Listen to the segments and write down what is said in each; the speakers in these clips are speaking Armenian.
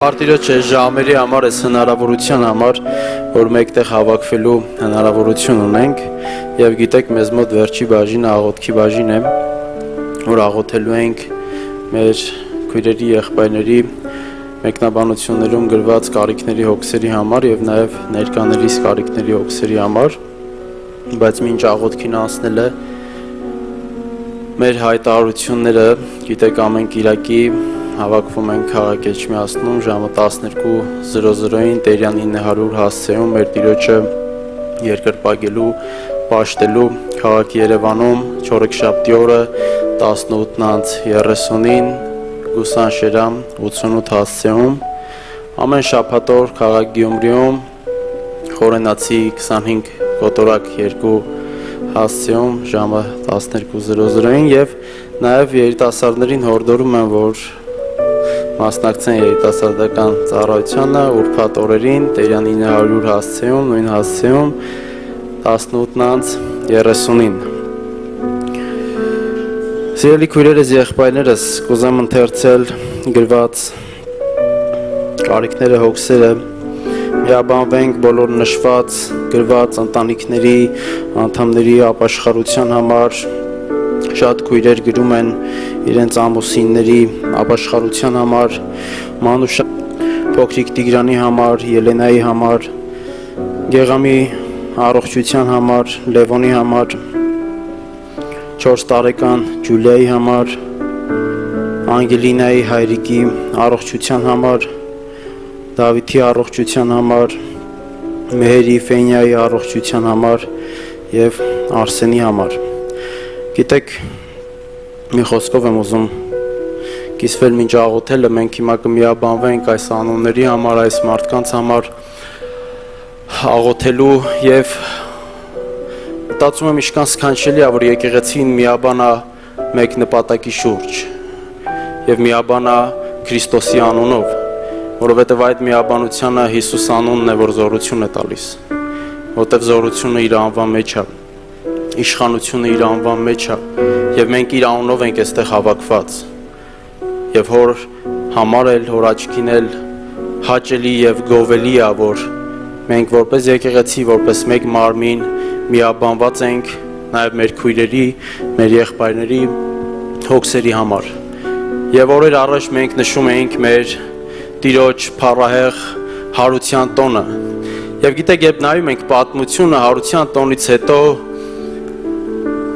Արտիրոջ է ժամերի համար ես հնարավորության համար, որ մեկտեղ հավաքվելու հնարավորություն ունենք և գիտեք մեզ մոտ վերջի բաժինը աղոթքի բաժին է, որ աղոթելու ենք մեր քույրերի եղբայրների մեկնաբանություններում գրված կարիքների հոգսերի համար և նաև ներկաներիս կարիքների հոգսերի համար, բայց մինչ աղոթքին անցնել է մեր հայտարարությունները, գիտեք ամեն կիրակի հավաքվում ենք քաղաք Էջմիածնում ժամը 12:00-ին Տերյան 900 հասցեում մեր Տիրոջը երկրպագելու, պաշտելու քաղաք Երևանում չորեքշաբթի օրը 18:30-ին Գուսանշերամ 88 հասցեում, ամեն շաբաթ օր քաղաք Գյումրիում Խորենացի 25 կոտորակ 2 հասցեում ժամը 12:00-ին և նաև երիտասարդներին հորդորում եմ, որ մասնակցեն երիտասարդական ծառայությանը ուրբաթ օրերին Տերյան 900 հասցեում, նույն հասցեում 18:30-ին։ Սիրելի քույրերս, եղբայրներս, կուզեմ ընթերցել գրված կարիքները, հոգսերը, միաբանվենք բոլոր նշված գրված ընտանիքների անդամների ապաշխարության համար։ Շատ քույրեր գրում են իրենց ամուսինների ապաշխարության համար, Մանուշ փոքրիկ Տիգրանի համար, Ելենայի համար, Գեղամի առողջության համար, Լևոնի համար, 4 տարեկան Ջուլիայի համար, Անգելինայի հայրիկի առողջության համար, Դավիթի առողջության համար, Մեհերի Ֆենյայի առողջության համար և Արսենի համար։ Գիտեք, մի խոսքով եմ ուզում կիսվել մինչ աղոթելը, մենք հիմա կմիաբանվենք այս անունների համար, այս մարդկանց համար աղոթելու և մտածում եմ ինչքան սքանչելի է, որ եկեղեցին միաբանա մեկ նպատակի շուրջ և միաբանա Քրիստոսի անունով, որովհետև այդ միաբանությանը Հիսուս անունն է, որ զորություն է տալիս, որովհետև զորությունը իր անվան մեջ է, իշխանությունը իր անվան մեջ է և մենք իր անունով ենք այստեղ հավաքված և հոր համար էլ, հոր աչքին էլ հաճելի և գովելի է, որ մենք որպես եկեղեցի, որպես մեկ մարմին միաբանված ենք նաև մեր քույրերի, մեր եղբայրների հոգսերի համար և օրեր առաջ մենք նշում էինք մեր Տիրոջ փառահեղ հարության տոնը և գիտեք, երբ նայում ենք պատմությունը հարության տոնից հետո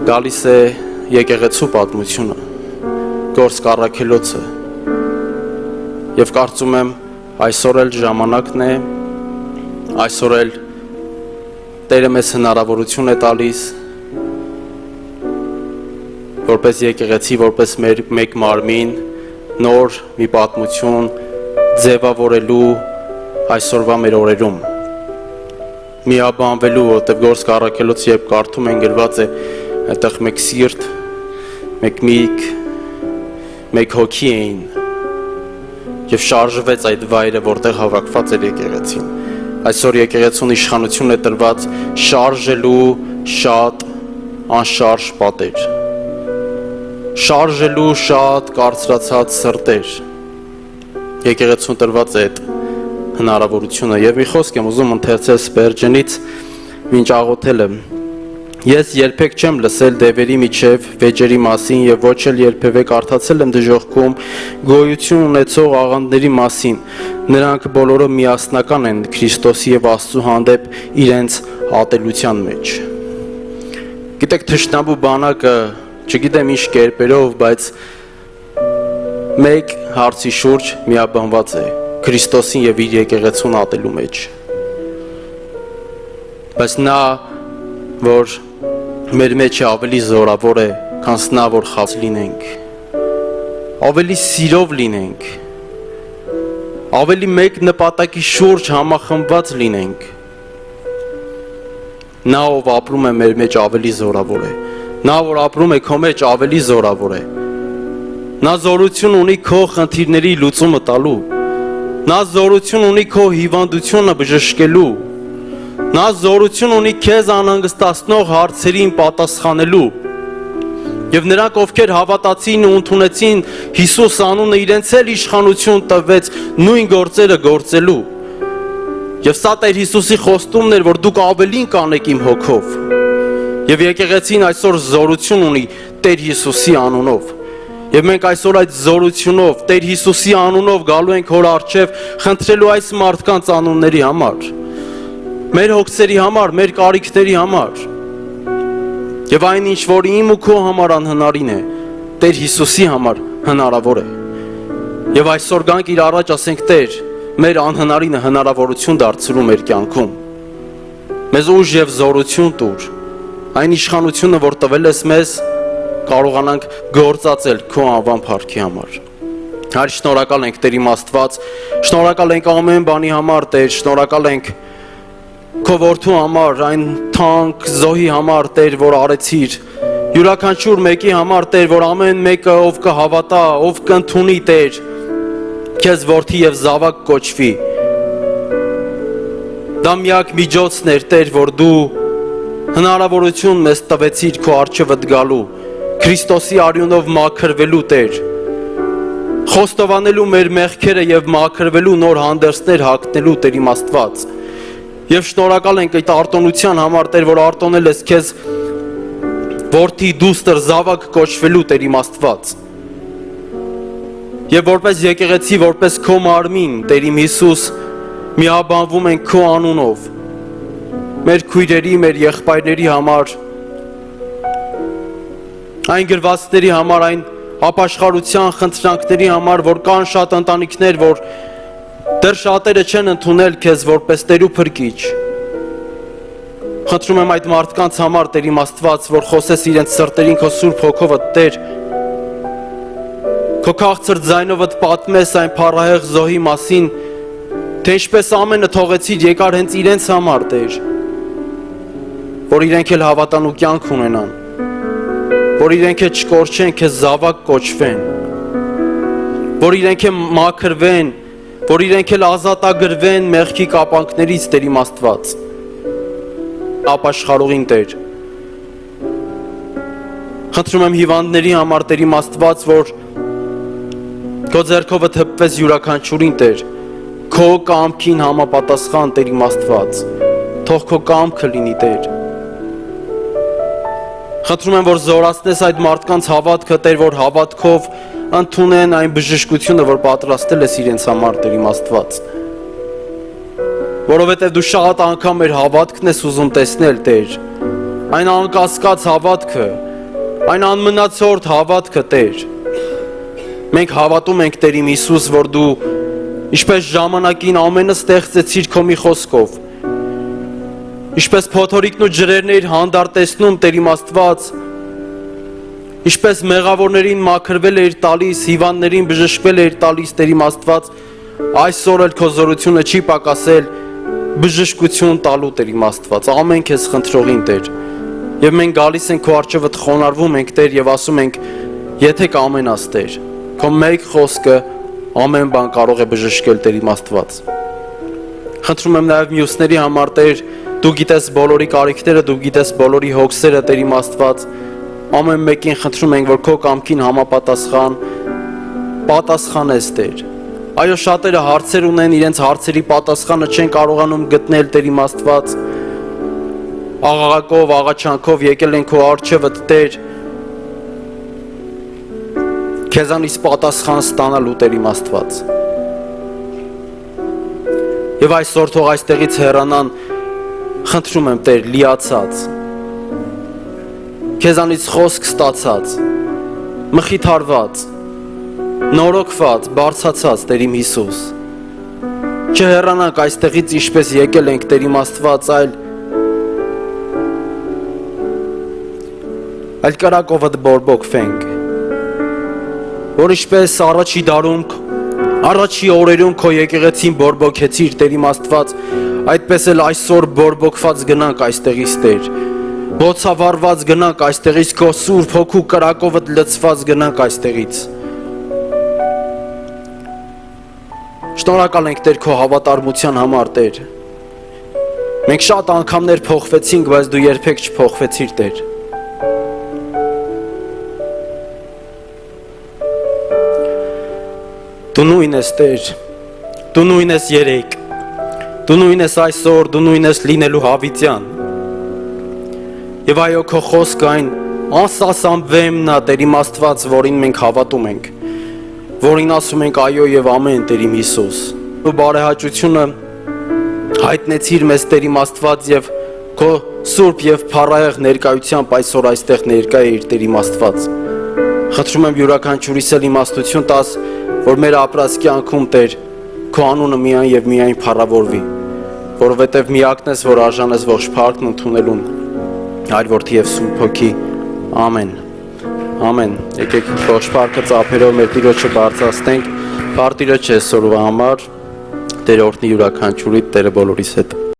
գալիս է եկեղեցու պատմությունը, Գործք առաքելոցը և կարծում եմ այսօր էլ ժամանակն է, այսօր էլ Տերը մեզ հնարավորություն է տալիս որպես եկեղեցի, որպես մեկ մարմին նոր մի պատմություն ձևավորելու այսօրվա մեր օրերում միաբանվելու, որտեղ Գործք առաքելոց երբ կարդում են գրված է այդտեղ մեկ սիրտ, մեկ միտք, մեկ հոգի էին և շարժվեց այդ վայրը, որտեղ հավաքված էր եկեղեցին։ Այսօր եկեղեցուն իշխանություն է տրված շարժելու շատ անշարժ պատեր, շարժելու շատ կարծրացած սրտեր։ Եկեղեցուն տրված է այդ հնարավորությունը և մի խոսք եմ ուզում ընթերցել Սպերջենից մինչ աղոթելը։ Ես երբեք չեմ լսել դևերի միջև վեճերի մասին և ոչ էլ երբևէ կարդացել եմ դժոխքում գոյություն ունեցող աղանդների մասին։ Նրանք բոլորը միասնական են Քրիստոսի և Աստծու հանդեպ իրենց ատելության մեջ։ Գիտեք, թշնամու բանակը, չգիտեմ ինչ կերպերով, բայց մեկ հարցի շուրջ միաբանված է Քրիստոսին և իր եկեղեցուն ատելու մեջ։ Բայց նա, որ մեր մեջ ավելի զորավոր է, քան նա, որ խաց լինենք, ավելի սիրով լինենք, ավելի մեկ նպատակի շուրջ համախմբված լինենք, նա, ով ապրում է մեր մեջ ավելի զորավոր է, նա, որ ապրում է քո մեջ ավելի զորավոր է, նա զորություն ունի քո խնդիրների լուծումը տալու, նա զորություն ունի քո հիվանդությունը բժշկելու, նա զորություն ունի քեզ անհանգստացնող հարցերին պատասխանելու Եվ նրանք, ովքեր հավատացին ու ընդունեցին Հիսուս անունը, իրենց էլ իշխանություն տվեց նույն գործերը գործելու։ Եվ սա Տեր Հիսուսի խոստումն էր, որ դուք ավելին կանեք իմ հոգով։ Եվ եկեղեցին այսօր զորություն ունի Տեր Հիսուսի անունով։ Եվ մենք այսօր այդ զորությունով, Տեր Հիսուսի անունով գալու ենք հոր առջև, խնդրելու այս մարդկանց անունների համար, մեր հոգսերի համար, մեր կարիքների համար։ Եվ այն ինչ որ իմ ու քո համար անհնարին է, Տեր Հիսուսի համար հնարավոր է։ Եվ այսօր գանք իր առաջ ասենք Տեր, մեր անհնարինը հնարավորություն դարձրու մեր կյանքում։ Մեզ ուժ եւ զորություն տուր։ Այն իշխանությունը, որ տվել ես մեզ, կարողանանք գործածել քո անվան փառքի համար։ Հայր, շնորհակալ ենք Տեր իմ Աստված, շնորհակալ ենք ամեն բանի համար, Տեր, շնորհակալ ենք քո որդու համար, այն թանկ զոհի համար, Տեր, որ արեցիր, յուրաքանչյուր մեկի համար, Տեր, որ ամեն մեկը ով կհավատա, ով կընդունի, Տեր, քեզ որդի եւ զավակ կոչվի։ Դա միակ միջոցն էր, Տեր, որ դու հնարավորություն մեզ տվեցիր քո առջևդ գալու, Քրիստոսի արյունով մաքրվելու, Տեր, խոստովանելու մեր մեղքերը եւ մաքրվելու նոր հանդերձներ հագնելու, Տեր իմ Աստված։ Եվ շնորհակալ ենք այդ արտոնության համար, Տեր, որ արտոնել ես քեզ որդի դուստր զավակ կոչվելու, Տեր իմ Աստված։ Եվ որպես եկեղեցի, որպես քո մարմին, Տեր իմ Հիսուս, միաբանվում ենք քո անունով, մեր քույրերի, մեր եղբայրների համար, այն գրվածների համար, այն ապաշխարության խնդրանքների համար, որ կան շատ ընտանիքներ, որ դեռ շատերը չեն ընդունել քեզ որպես Տեր ու Փրկիչ։ Խնդրում եմ այդ մարդկանց համար, Տեր իմ Աստված, որ խոսես իրենց սրտերին քո Սուրբ Հոգովդ, Տեր, քո քաղցր ձայնովդ պատմես այն փառահեղ զոհի մասին, թե ինչպես ամենը թողեցիր եկար հենց իրենց համար, Տեր, որ իրենք էլ հավատան ու կյանք ունենան, որ իրենք էլ չկորչեն, քեզ զավակ կոչվեն, որ իրենք էլ մաքրվեն, որ իրենք էլ ազատագրվեն մեղքի կապանքներից, Տեր իմ Աստված, ապաշխարողին, Տեր։ Խնդրում եմ հիվանդների համար, Տեր իմ Աստված, որ քո ձեռքովը թփվես յուրաքանչյուրին, Տեր, քո կամքին համապատասխան, Տեր իմ Աստված, թող քո կամքը լինի, Տեր։ Խնդրում եմ, որ զորացնես այդ մարդկանց հավատքը, Տեր, որ հավատքով ընդունեն այն բժշկությունը, որ պատրաստել ես իրենց համար, Տեր իմ Աստված։ Որովհետև դու շատ անգամ մեր հավատքն ես ուզում տեսնել, Տեր, այն անկասկած հավատքը, այն անմնացորդ հավատքը, Տեր։ Մենք հավատում ենք, Տեր իմ Հիսուս, որ դու ինչպես ժամանակին ամենը ստեղծեցիր քո մի խոսքով, ինչպես փոթորիկն ու ջրերն էիր հանդարտեցնում, Տեր իմ Աստված, ինչպես մեղավորներին մաքրվել էիր տալիս, հիվանդներին բժշկվել էիր տալիս, Տեր իմ Աստված, այսօր էլ քո զորությունը չի պակասել բժշկություն տալու, Տեր իմ Աստված, ամեն քեզ խնդրողին, Տեր։ Եվ մենք գալիս ենք քո առջևդ խոնարհվում ենք, Տեր, եւ ասում ենք, եթե կամենաս, Տեր, քո մեկ խոսքը ամեն բան կարող է բժշկել, Տեր իմ Աստված։ Խնդրում եմ նաեւ մյուսների համար, Տեր, դու գիտես բոլորի կարիքները, դու գիտես բոլորի հոգսերը, Տեր իմ Աստված, ամեն մեկին խնդրում ենք, որ քո կամքին համապատասխան պատասխանես, Տեր։ Այո, շատերը հարցեր ունեն, իրենց հարցերի պատասխանը չեն կարողանում գտնել, Տեր իմ Աստված, աղաղակով, աղաչանքով եկել են քո առջևդ, Տեր, քեզանից պատասխան ստանալու, Տեր իմ Աստված։ Եվ այսօր թող այստեղից հեռանան, խնդրում եմ, Տեր, լիացած, քեզանից խոսք ստացած, մխիթարված, նորոգված, բարձացած, Տեր իմ Հիսուս։ Չհեռանանք այստեղից ինչպես եկել ենք, Տեր իմ Աստված, այլ կրակովդ բորբոքվենք, որ ինչպես առաջի դարում, առաջի օրերում քո եկեղեցին բորբոքեցիր, Տեր իմ Աստված, այդպես էլ այսօր բորբոքված գնանք այստեղից, Տեր, բոցավառված գնանք այստեղից, քո Սուրբ Հոգու կրակովդ լցված գնանք այստեղից։ Շնորհակալ ենք, Տեր, քո հավատարմության համար, Տեր։ Մենք շատ անգամներ փոխվեցինք, բայց դու երբեք չփոխվեցիր, Տեր։ Դու նույն ես Տեր, դու նույն ես երեկ, դու նույն ես այսօր, դու նույն ես լինելու հավիտյան։ Եվ այո, քո խոսքը այն անսասանվեմն է, Տեր իմ Աստված, որին մենք հավատում ենք, որին ասում ենք այո եւ ամեն, Տեր իմ Հիսուս։ Դու բարեհաճությունը հայտնեցիր մեզ, Տեր իմ Աստված, եւ քո սուրբ եւ փառահեղ ներկայությամբ այսօր այստեղ ներկա էիր, Տեր իմ Աստված։ Խնդրում եմ յուրաքանչյուրիս էլ իմաստություն տաս, որ մեր ապրած կյանքում, Տեր, քո անունը միայն եւ միայն փառավորվի, որովհետեւ միակն ես, որ արժան ես ողջ փառքն ընդունելուն, Հայր Որդի եւ Սուրբ Հոգի։ Ամեն։ Ամեն։ Եկեք ողջ փառքը ծափերով մեր Տիրոջը բարձրացնենք, Տիրոջ այսօրվա համար, Տեր օրհնի յուրաքանչյուրի, Տերը բոլորիս հետ։